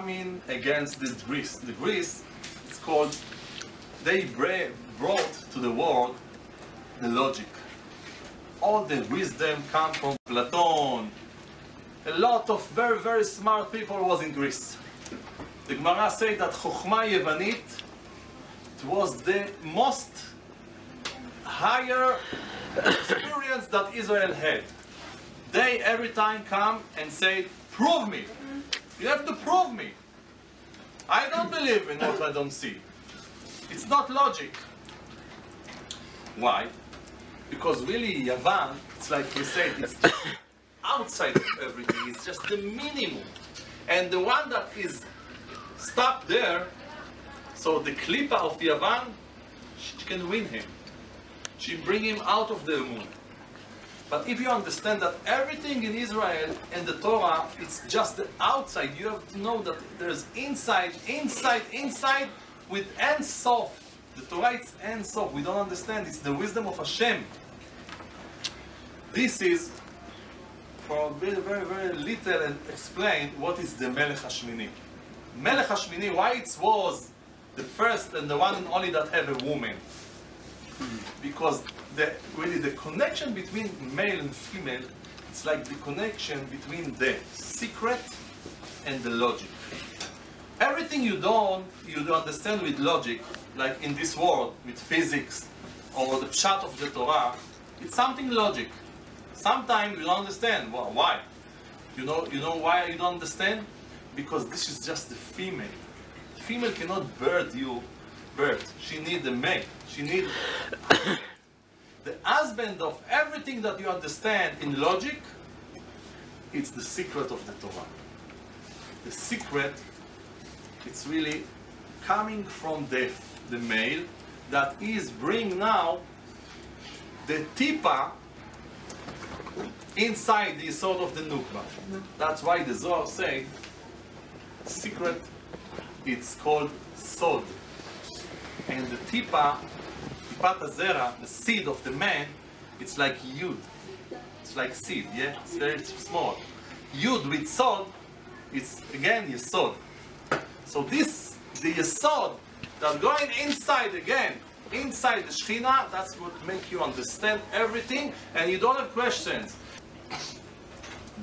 coming against the Greece. The Greece, it's called, they brought to the world the logic. All the wisdom come from Platon. A lot of very, very smart people was in Greece. The Gemara says that Chokhmah Yevanit, it was the most higher experience that Israel had. They every time come and say, prove me. You have to prove me. I don't believe in what I don't see. It's not logic. Why? Because really Yavan, it's like we said, it's just outside of everything. It's just the minimum. And the one that is stuck there, so the Klippa of Yavan, she can win him. She bring him out of the moon. But if you understand that everything in Israel and the Torah, it's just the outside, you have to know that there's inside with Ein Sof. The Torah is Ein Sof. We don't understand. It's the wisdom of Hashem. This is, for very, very, very little and explain what is the Melech Hashmini. Melech Hashmini, why it was the first and the one and only that have a woman? Because really the connection between male and female, it's like the connection between the secret and the logic. Everything you don't understand with logic, like in this world, with physics, or the pshat of the Torah, it's something logic. Sometimes you don't understand. Well, why? You know why you don't understand? Because this is just the female. The female cannot birth you. She needs a male. She needs the husband of everything that you understand in logic. It's the secret of the Torah. The secret, it's really coming from the male that is bring now the tipa inside the sword of the nukba. That's why the Zohar say secret, it's called sod. And the tipat hazera, the seed of the man, it's like yud. It's like seed, yeah? It's very small. Yud with sod, it's again yesod. So this, the yesod, that going inside again, inside the Shechina, that's what make you understand everything, and you don't have questions.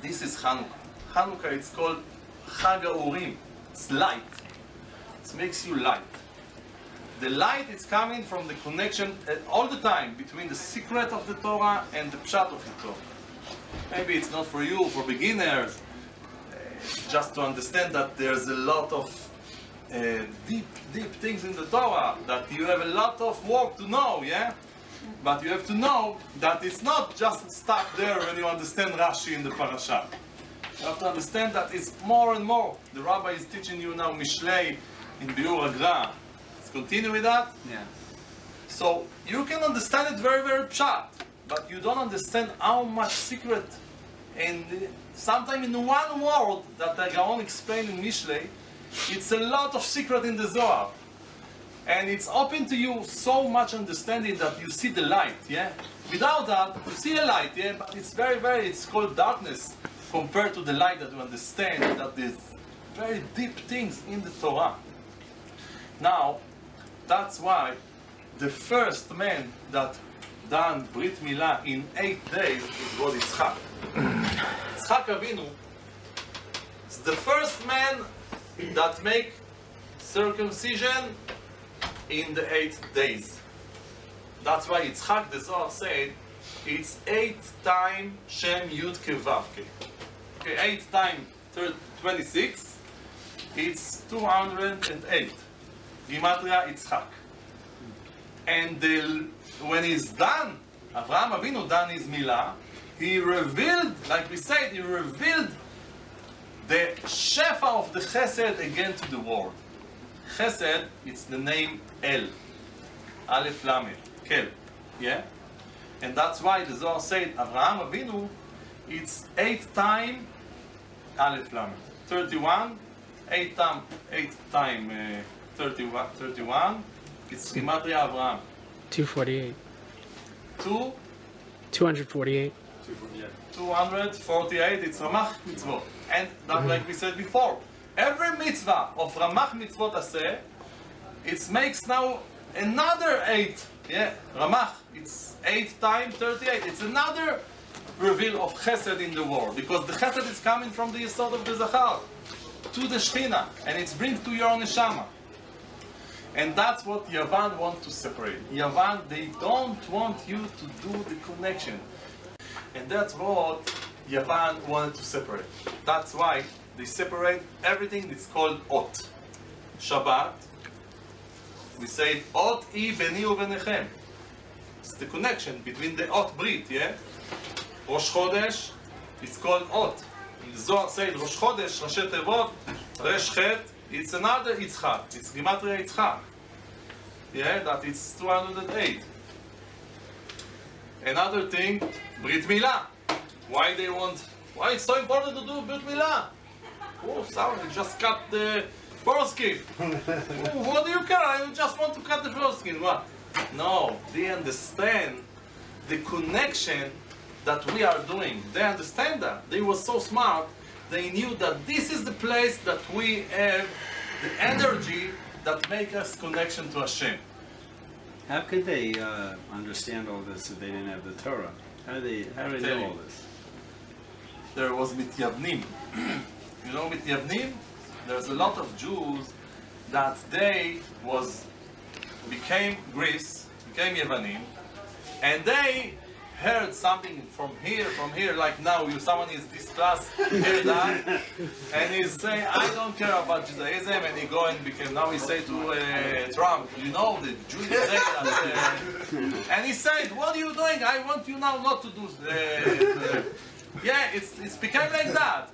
This is Chanukah. Chanukah, it's called Chag HaUrim. It's light. It makes you light. The light is coming from the connection all the time between the secret of the Torah and the pshat of the Torah. Maybe it's not for you, for beginners, just to understand that there's a lot of deep things in the Torah, that you have a lot of work to know, yeah? But you have to know that it's not just stuck there when you understand Rashi in the parasha. You have to understand that it's more and more. The rabbi is teaching you now Mishlei in Biur Agra. Let's continue with that. Yeah. So you can understand it very, very pshat, but you don't understand how much secret. And sometimes in one word that the Gaon explained in Mishlei, it's a lot of secret in the Zohar. And it's open to you so much understanding that you see the light, yeah? Without that, you see a light, yeah? But it's very, very, it's called darkness compared to the light that you understand, that there's very deep things in the Torah. Now, that's why the first man that done Brit Milah in 8 days is God Yitzchak. Yitzchak Avinu is the first man that make circumcision in the 8 days. That's why Yitzchak, the Zohar said, it's 8 times Shem Yud Kevav. Okay, 8 times 26, it's 208. Gematria Yitzchak. And when he's done, Avraham Avinu done his Milah, he revealed, like we said, he revealed the Shefa of the Chesed again to the world. Chesed, it's the name El. Aleph Lamed. Kel. Yeah? And that's why the Zohar said, Avraham Avinu, it's 8 times Aleph Lamed. 31, 8 times 31, it's Gematria Avraham. 248. 2? 248. 248, it's Ramach Mitzvot. And that, like we said before, Every mitzvah of Ramach mitzvot aseh, it makes now another 8. Yeah, Ramach, it's 8 times 38. It's another reveal of chesed in the world, because the chesed is coming from the yesod of the zachar to the shechina, and it's bring to your neshama. And that's what Yavan want to separate. Yavan, they don't want you to do the connection. And that's what Yavan wanted to separate. That's why they separate everything. It's called Ot. Shabbat, we say Ot I beni uvenechem. It's the connection between the Ot Brit, yeah? Rosh Chodesh, it's called Ot. In the Zohar said Rosh Chodesh, Rashi Tevot, Resh Chet, it's another Yitzchak. It's Gematria Yitzchak. Yeah, that it's 208. Another thing, Brit Milah. Why it's so important to do Brit Milah? Oh, sorry, you just cut the foreskin. What do you care? I just want to cut the foreskin. What? No, they understand the connection that we are doing. They understand that. They were so smart. They knew that this is the place that we have the energy that makes us connection to Hashem. How could they understand all this if they didn't have the Torah? How do they know all this? There was Mityavnim. You know Mityavnim? There's a lot of Jews that they became Greece, became Yevanim, and they heard something from here, like now someone is this class, hear that, and he's saying, I don't care about Judaism, and he go and became, now he say to Trump, you know, the Jews say that, and he said, what are you doing? I want you now not to do, yeah, it's became like that.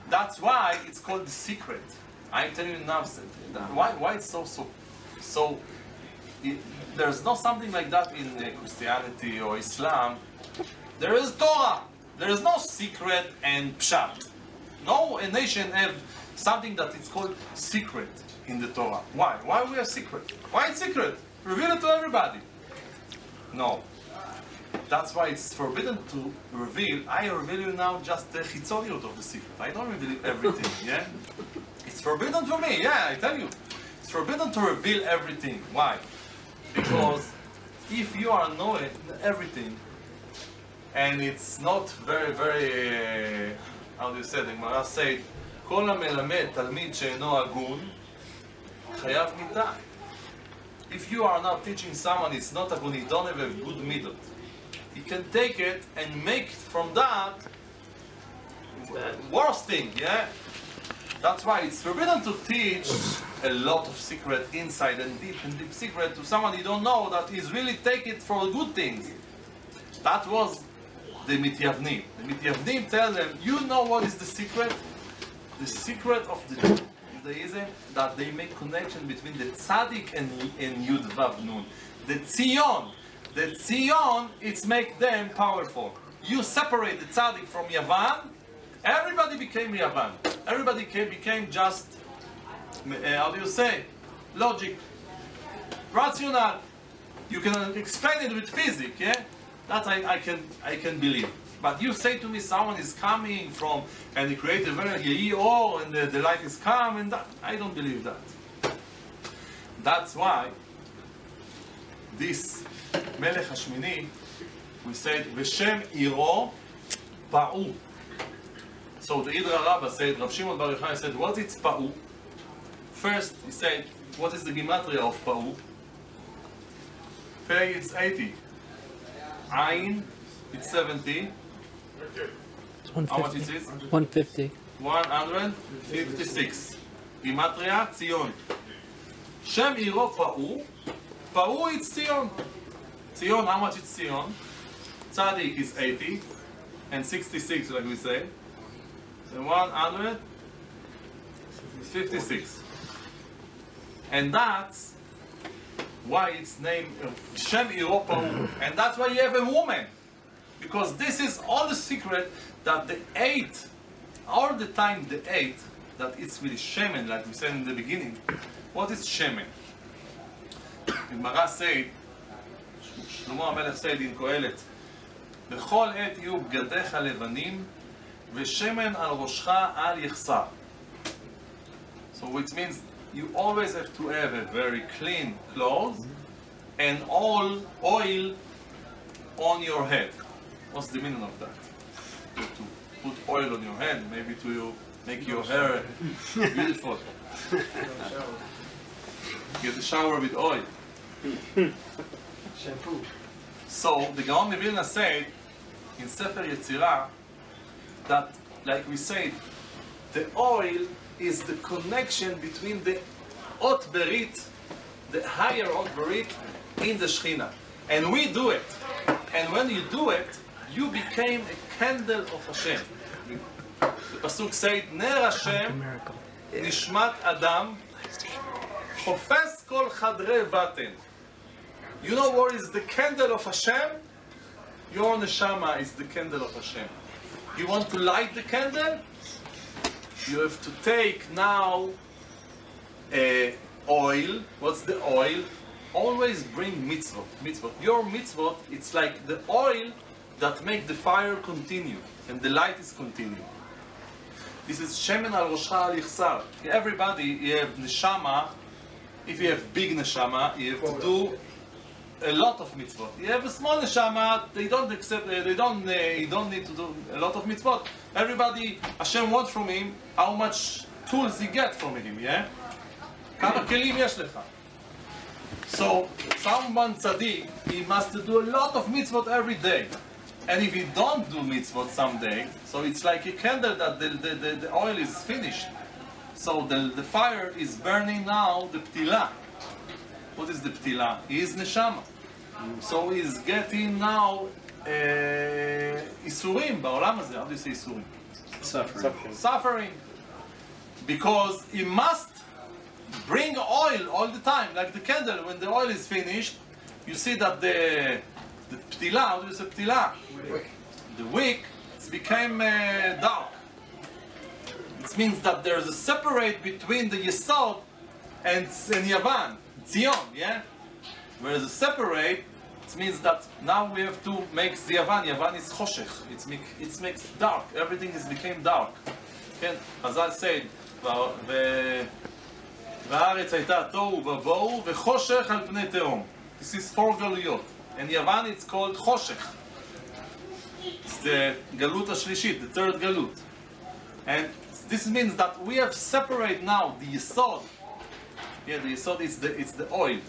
That's why it's called the secret. I'm telling you now, why it's so there's not something like that in Christianity or Islam. There is Torah. There is no secret and pshat. No nation have something that is called secret in the Torah. Why? Why we have secret? Why it's secret? Reveal it to everybody. No. That's why it's forbidden to reveal. I reveal you now just the chitzoniut of the secret. I don't reveal everything, yeah? It's forbidden for me, yeah, I tell you. It's forbidden to reveal everything. Why? Because if you are knowing everything, and it's not very, how do you say it? The Gemara said, כל המלמד תלמיד שאינו הגון, חייב מיתה. If you are not teaching someone it's not הגון, you don't have a good midot, you can take it and make from that worst thing, yeah? That's why it's forbidden to teach a lot of secret inside and deep secret to someone you don't know that is really take it for good things. That was the Mityavnim. The Mityavnim tell them, you know what is the secret? The secret of the Judaism, that they make connection between the Tzaddik and Yud Vav Nun. The Tzion, it's make them powerful. You separate the Tzaddik from Yavan, everybody became Yavan. Everybody became just, how do you say, logic, rational. You can explain it with physics, yeah? That I can believe. But you say to me someone is coming from, and he created a very yehi and the light is calm, and that, I don't believe that. That's why this Melech Hashmini, we said, V'shem iro pa'u. So the Idra Rabbah said, Rav Shimon Bar Yochai said, what is pa'u? First, he said, what is the gematria of pa'u? Pei, it's 80. Ayin, it's 70. It's 150. How much is it? 150. 156. Gematria, Tzion. Shem iro pa'u. Pa'u, it's Tzion. Tzion, how much is Tzion? Tzadik is 80. And 66, like we say. So 156. And that's why it's named Shem Iropa. And that's why you have a woman. Because this is all the secret that the 8, all the time the 8, that it's with Shemen, like we said in the beginning. What is Shemen? Gemara said, Shlomo HaMelech said in Kohelet, בכל עת יהיו בגדיך לבנים ושמן על ראשך אל יחסר. So which means you always have to have a very clean clothes and all oil on your head. What's the meaning of that? To put oil on your head, maybe to make your hair beautiful. Get a shower with oil. Shampoo. So the Gaon Vilna said in Sefer Yetzirah that, like we said, the oil is the connection between the Ot Berit, the higher Ot Berit, in the Shechina. And we do it. And when you do it, you became a candle of Hashem. The Pasuk said, Ner Hashem, Miracle. Nishmat Adam, Chofes Kol Chadre Vaten. You know what is the candle of Hashem? Your neshama is the candle of Hashem. You want to light the candle? You have to take now oil. What's the oil? Always bring mitzvot. Mitzvot. Your mitzvot, it's like the oil that make the fire continue and the light is continue. This is shemen al rosha al yichsar. Everybody, you have neshama. If you have big neshama, you have to do a lot of mitzvot. You have a small neshama, they don't accept, you don't need to do a lot of mitzvot. Everybody, Hashem wants from him how much tools he gets from him, yeah? כמה כלים יש לך? So, someone tzaddik, he must do a lot of mitzvot every day. And if he don't do mitzvot someday, so it's like a candle that the oil is finished. So the fire is burning now, the ptila. What is the ptila? He is neshama. So he's getting now isurim בעולם הזה. How do you say isurim? Suffering. Because he must bring oil all the time, like the candle. When the oil is finished, you see that the ptila, how do you say ptila? The wick, it became dark. It means that there's a separate between the Yesod and Yavan, Zion, yeah? Whereas a separate, it means that now we have to make the Yavan. Yavan is choshech. It makes dark. Everything is became dark. כן, חז"ל said, והארץ הייתה תוהו ובוהו וחושך על פני תהום. This is 4 גלויות. And Yavan it's called choshech. It's the galut השלישית, the third galut. And this means that we have separate now the Yesod. Yeah, the Yesod is the oil.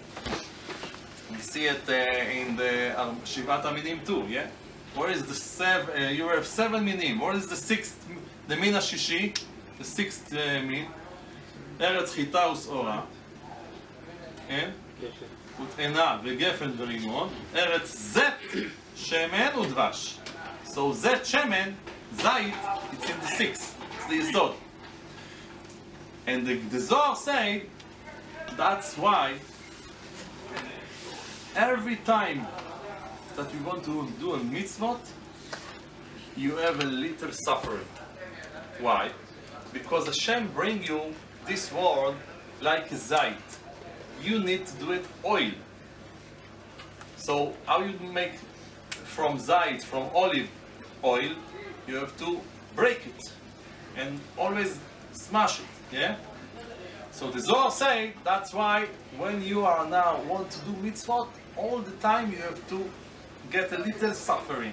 We see it in the Shivat HaMinim too, yeah? Where is the you have 7 minim. Where is the 6th, the min hashishi, the 6th min? ארץ חיטה ושעורה. כן? ותאנה וגפן ורימון. ארץ זית, שמן ודבש. So זית, שמן, זית, it's in the 6th. It's the Yesod. And the Zohar say, that's why every time that you want to do a mitzvot, you have a little suffering. Why? Because Hashem bring you this world like a zait. You need to do it oil. So how you make from zait, from olive oil, you have to break it and always smash it, yeah? So the Zohar say, that's why when you are now want to do mitzvot, all the time you have to get a little suffering.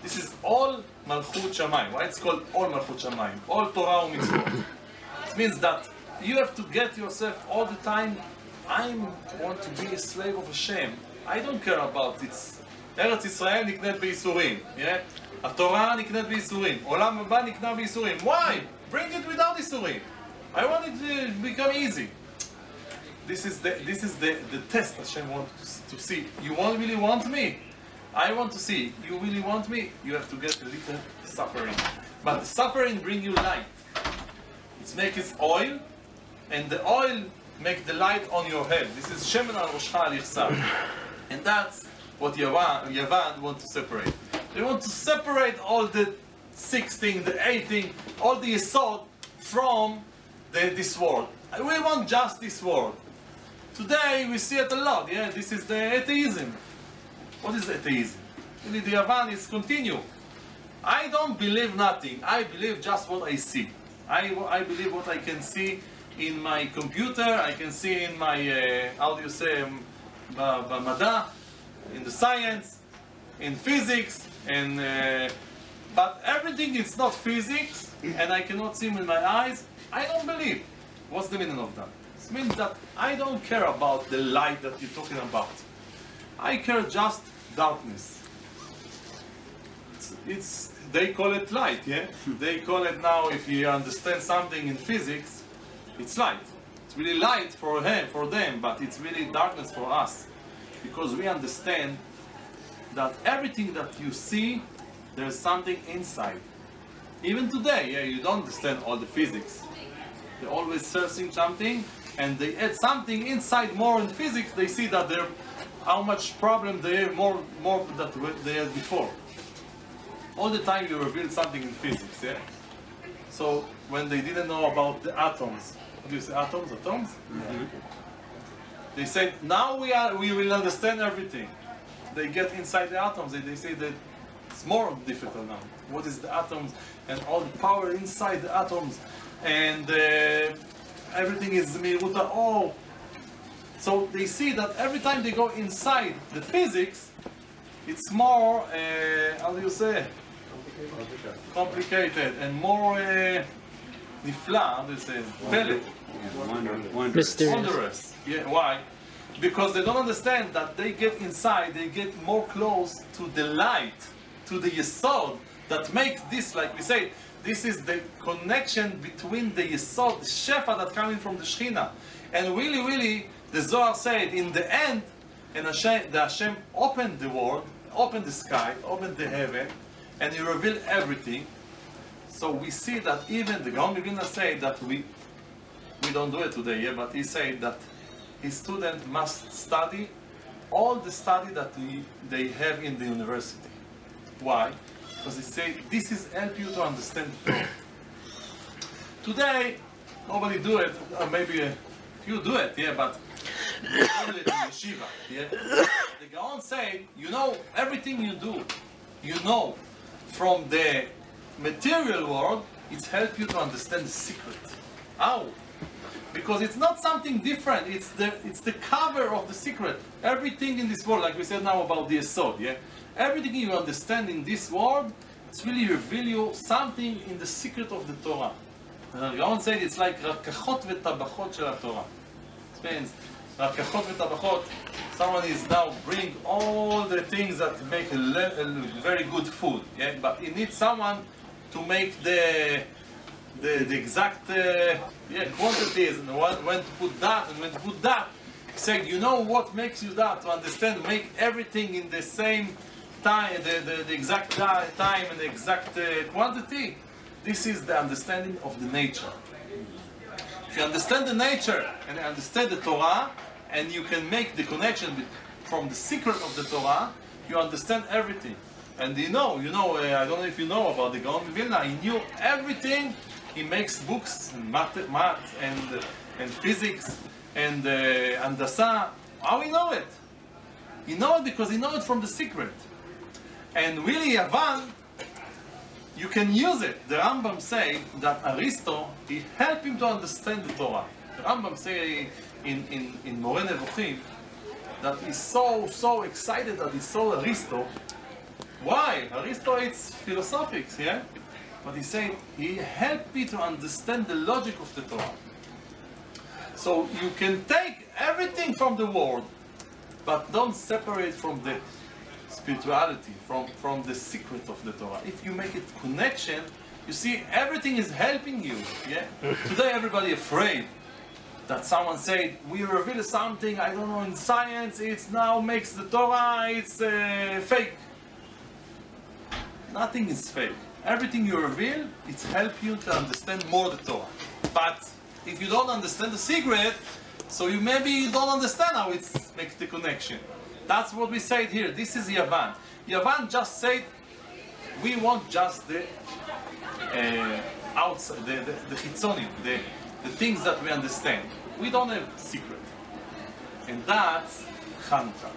This is all Malchut Shamayim. Why it's called all Malchut Shamayim? All Torah and mitzvot. It means that you have to get yourself all the time, I want to be a slave of Hashem. I don't care about it. ארץ ישראל נקנית בייסורים, yeah? התורה נקנית בייסורים, עולם הבא נקנה בייסורים. Why? Bring it without ייסורים. I want it to become easy. This is the test Hashem wants to see. You really want me? I want to see. You really want me? You have to get a little suffering. But the suffering bring you light. It makes it oil, and the oil make the light on your head. This is shemen al rosha al yichsar. And that's what Yavan want to separate. They want to separate all the 6 things, the 8 things, all the yesod from this world. We want just this world. Today we see it a lot, yeah? This is the atheism. What is atheism? The Yavan is continue. I don't believe nothing. I believe just what I see. I believe what I can see in my computer, I can see in my, how do you say, במדע, in the science, in physics, and but everything is not physics, and I cannot see with my eyes. I don't believe. What's the meaning of that? It means that I don't care about the light that you're talking about. I care just darkness. They call it light, yeah? They call it now, if you understand something in physics, it's light. It's really light for them, but it's really darkness for us. Because we understand that everything that you see, there's something inside. Even today, yeah, you don't understand all the physics. They're always searching something, and they add something inside more in physics, they see that they're how much problem they have more than they had before. All the time you reveal something in physics, yeah? So when they didn't know about the atoms, what do you say, atoms? Mm-hmm. They said, now we will understand everything. They get inside the atoms, and they say that it's more difficult now. What is the atoms, and all the power inside the atoms, and everything is miruta, oh. So they see that every time they go inside the physics, it's more, how do you say? Complicated and more nifla, how do you say? Pele. Wondrous. Yeah, why? Because they don't understand that they get inside, they get more close to the light, to the yesod that makes this, like we say, this is the connection between the yesod, the shefa that coming from the Shechina. And really, the Zohar said, in the end, and Hashem opened the world, opened the sky, opened the heaven, and He revealed everything. So we see that even the Gaon Vilna say that we don't do it today, yeah, but he said that his student must study all the study that they have in the university. Why? Because he said this is help you to understand the Torah. Today, nobody do it, or maybe a few do it, yeah, but only in yeshiva, yeah. The Gaon said, you know, everything you do, you know, from the material world, it helps you to understand the secret. How? Because it's not something different, it's the cover of the secret. Everything in this world, like we said now about the Yesod, yeah? Everything you understand in this world, it's really reveal you something in the secret of the Torah. And Gaon said it's like rakachot v'tabachot shel Torah. It means rakachot v'tabachot, someone is now bring all the things that make a very good food, yeah? But he needs someone to make the exact quantities, and when to put that and when to put that. He said, you know what makes you that, to understand, make everything in the same time, the exact time and the exact quantity. This is the understanding of the nature. If you understand the nature and understand the Torah, and you can make the connection from the secret of the Torah, you understand everything. And I don't know if you know about the Gaon Vilna, he knew everything. He makes books and math and physics and handasa. How he know it? He know it because he know it from the secret. And really, Yavan, you can use it. The Rambam say that Aristo, he helped him to understand the Torah. The Rambam say in Moreh Nevuchim that he's so excited that he saw Aristo. Why? Aristo it's philosophics, yeah? But he said he helped me to understand the logic of the Torah. So you can take everything from the world, but don't separate from the spirituality, from the secret of the Torah. If you make it connection, you see everything is helping you, yeah? Today everybody afraid that someone said, we reveal something, I don't know, in science, it's now makes the Torah, it's fake. Nothing is fake. Everything you reveal, it helps you to understand more the Torah. But if you don't understand the secret, so you maybe don't understand how it makes the connection. That's what we said here. This is Yavan. Yavan just said, we want just the outside, the chitzonim, the things that we understand. We don't have secret. And that's Chanukah.